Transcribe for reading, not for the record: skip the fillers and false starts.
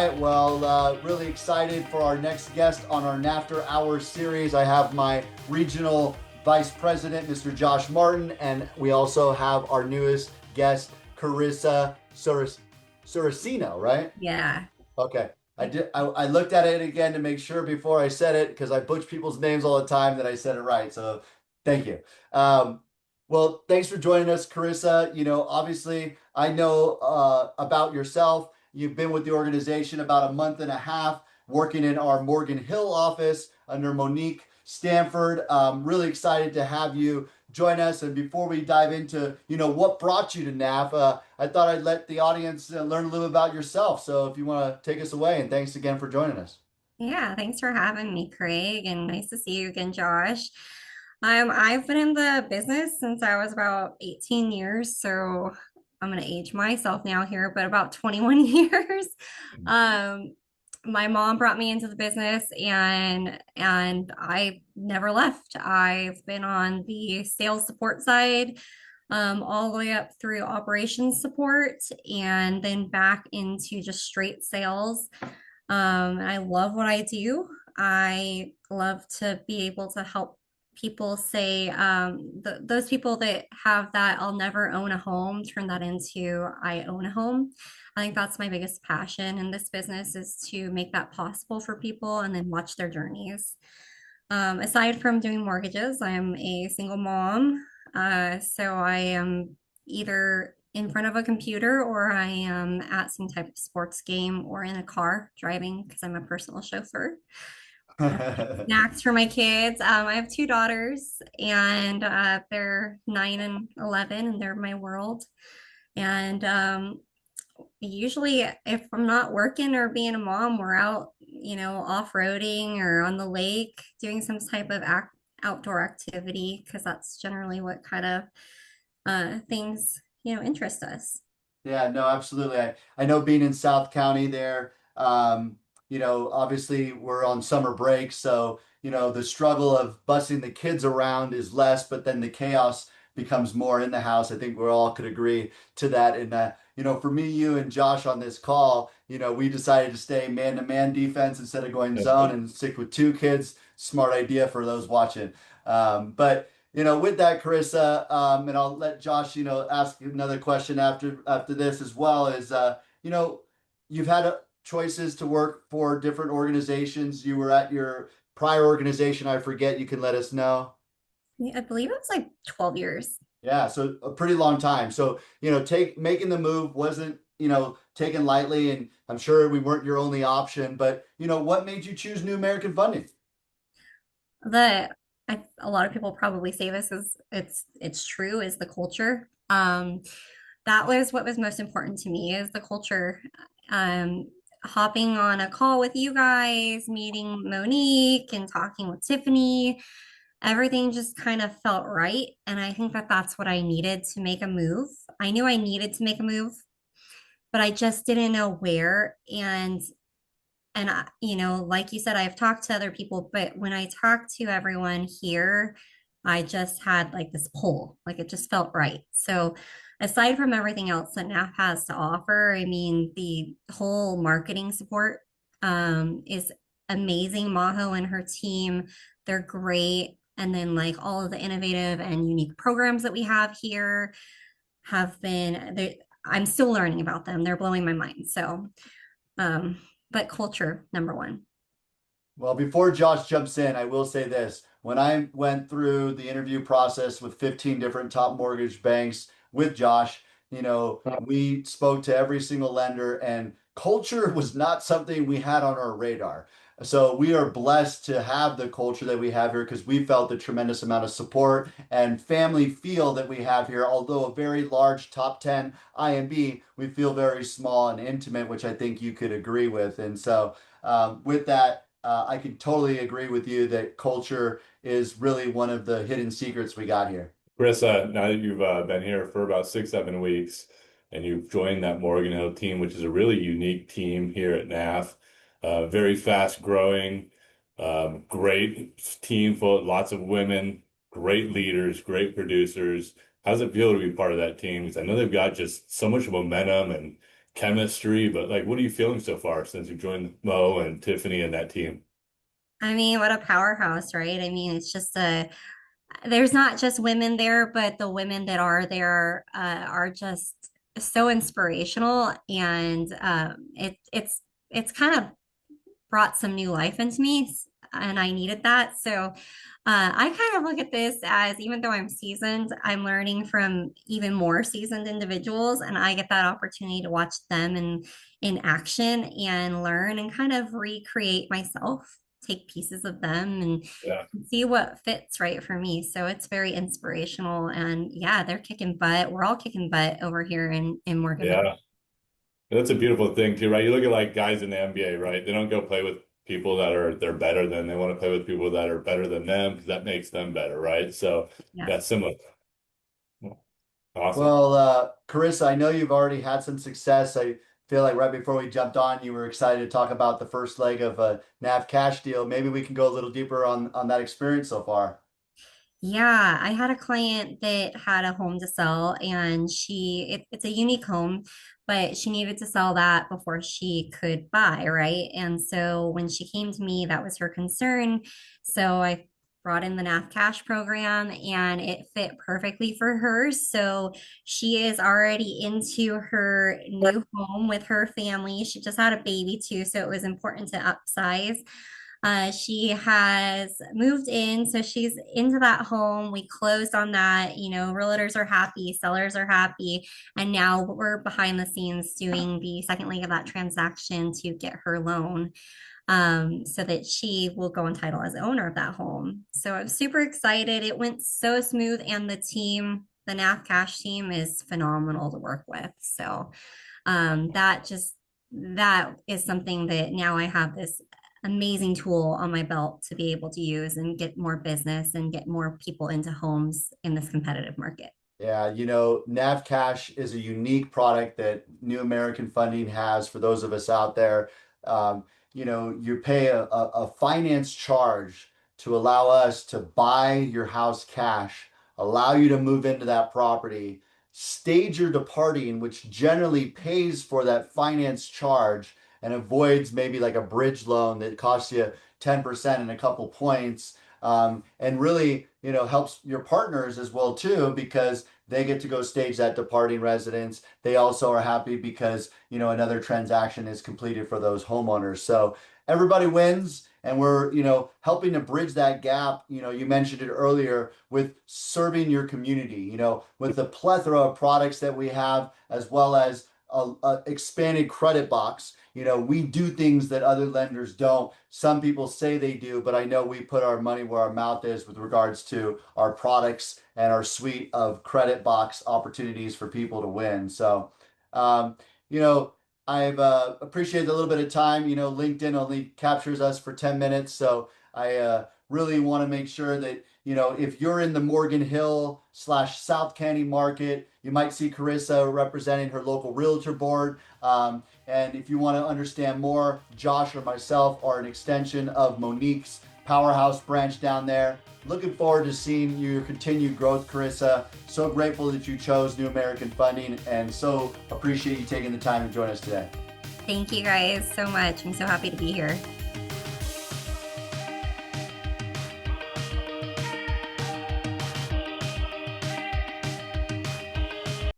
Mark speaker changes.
Speaker 1: right. Well, really excited for our next guest on our NAFter Hours series. I have my regional vice president, Mr. Josh Martin, and we also have our newest guest, Karisa Sarracino, right?
Speaker 2: Yeah.
Speaker 1: Okay. I looked at it again to make sure before I said it because I butch people's names all the time that I said it right. So thank you. Um, well, thanks for joining us, Carissa. Obviously, I know about yourself. You've been with the organization about a month and a half, working in our Morgan Hill office under Monique Stanford. Really excited to have you join us. And before we dive into, what brought you to NAF, I thought I'd let the audience learn a little about yourself. So if you want to take us away, and thanks again for joining us.
Speaker 2: Yeah, thanks for having me, Craig, and nice to see you again, Josh. I've been in the business since I was about 18 years, so I'm gonna age myself now here, but about 21 years. Um, my mom brought me into the business and I never left. I've been on the sales support side, all the way up through operations support and then back into just straight sales. I love what I do. I love to be able to help people say, those people that have that I'll never own a home, turn that into I own a home. I think that's my biggest passion in this business is to make that possible for people and then watch their journeys. Aside from doing mortgages, I'm a single mom. So I am either in front of a computer or I am at some type of sports game or in a car driving because I'm a personal chauffeur. Snacks for my kids. I have two daughters and they're 9 and 11 and they're my world. And usually if I'm not working or being a mom, we're out, off-roading or on the lake doing some type of outdoor activity because that's generally what kind of things, interest us.
Speaker 1: Yeah, no, absolutely. I know being in South County there, obviously we're on summer break, so the struggle of busing the kids around is less, but then the chaos becomes more in the house. I think we all could agree to that. And for me, you and Josh on this call, we decided to stay man-to-man defense instead of going zone and stick with two kids. Smart idea for those watching. But with that, Carissa, and I'll let Josh, ask another question after this as well. You know, you've had choices to work for different organizations. You were at your prior organization. I forget. You can let us know.
Speaker 2: Yeah, I believe it was like 12 years.
Speaker 1: Yeah, so a pretty long time. So, take making the move wasn't, taken lightly, and I'm sure we weren't your only option. But, what made you choose New American Funding?
Speaker 2: The a lot of people probably say this is it's true is the culture. That was what was most important to me is the culture. Hopping on a call with you guys, meeting Monique and talking with Tiffany, everything just kind of felt right. And I think that that's what I needed to make a move. I knew I needed to make a move, but I just didn't know where. And I, like you said, I've talked to other people, but when I talked to everyone here, I just had like this pull, like it just felt right. So aside from everything else that NAF has to offer, I mean, the whole marketing support is amazing. Maho and her team, they're great. And then like all of the innovative and unique programs that we have here have been, I'm still learning about them. They're blowing my mind. So, um, but culture, number one.
Speaker 1: Well, before Josh jumps in, I will say this. When I went through the interview process with 15 different top mortgage banks with Josh, we spoke to every single lender, and culture was not something we had on our radar. So we are blessed to have the culture that we have here because we felt the tremendous amount of support and family feel that we have here. Although a very large top 10 IMB, we feel very small and intimate, which I think you could agree with. And so with that, I can totally agree with you that culture is really one of the hidden secrets we got here.
Speaker 3: Chris, now that you've been here for about 6, 7 weeks and you've joined that Morgan Hill team, which is a really unique team here at NAF, very fast growing, great team full, lots of women, great leaders, great producers. How does it feel to be part of that team? Because I know they've got just so much momentum and chemistry, but like, what are you feeling so far since you've joined Mo and Tiffany and that team?
Speaker 2: I mean, what a powerhouse, right? I mean, there's not just women there, but the women that are there are just so inspirational, and it's kind of brought some new life into me, and I needed that. So I kind of look at this as, even though I'm seasoned, I'm learning from even more seasoned individuals, and I get that opportunity to watch them in action and learn and kind of recreate myself, take pieces of them and
Speaker 3: Yeah.
Speaker 2: see what fits right for me. So it's very inspirational, and yeah, they're kicking butt. We're all kicking butt over here in Morgan Hill.
Speaker 3: Yeah. That's a beautiful thing too, right? You look at like guys in the NBA, right? They don't go play with people that are they're better than. They want to play with people that are better than them because that makes them better, right? So
Speaker 2: Yes.
Speaker 3: yeah, similar. Awesome.
Speaker 1: Well, Karissa, I know you've already had some success. I feel like right before we jumped on, you were excited to talk about the first leg of a NAF Cash deal. Maybe we can go a little deeper on that experience so far.
Speaker 2: Yeah, I had a client that had a home to sell, and it's a unique home, but she needed to sell that before she could buy, right? And so when she came to me, that was her concern. So I brought in the NAF Cash program, and it fit perfectly for her. So she is already into her new home with her family. She just had a baby too, so it was important to upsize. She has moved in, so she's into that home. We closed on that. You know, realtors are happy, sellers are happy, and now we're behind the scenes doing the second leg of that transaction to get her loan, so that she will go on title as owner of that home. So I'm super excited. It went so smooth, and the team, the NAF Cash team, is phenomenal to work with. So that is something that now I have this amazing tool on my belt to be able to use and get more business and get more people into homes in this competitive market.
Speaker 1: Yeah, NAV Cash is a unique product that New American Funding has for those of us out there. You pay a finance charge to allow us to buy your house cash, allow you to move into that property, stage your departing, which generally pays for that finance charge and avoids maybe like a bridge loan that costs you 10% and a couple points. And really, helps your partners as well too, because they get to go stage that departing residence. They also are happy because, another transaction is completed for those homeowners. So everybody wins. And we're, helping to bridge that gap. You mentioned it earlier with serving your community, with the plethora of products that we have, as well as a expanded credit box. We do things that other lenders don't. Some people say they do, but I know we put our money where our mouth is with regards to our products and our suite of credit box opportunities for people to win. So, um, you know, I've appreciated a little bit of time. LinkedIn only captures us for 10 minutes. So I really want to make sure that, if you're in the Morgan Hill / South County market, you might see Karissa representing her local realtor board. And if you want to understand more, Josh or myself are an extension of Monique's powerhouse branch down there. Looking forward to seeing your continued growth, Karissa. So grateful that you chose New American Funding, and so appreciate you taking the time to join us today.
Speaker 2: Thank you guys so much. I'm so happy to be here.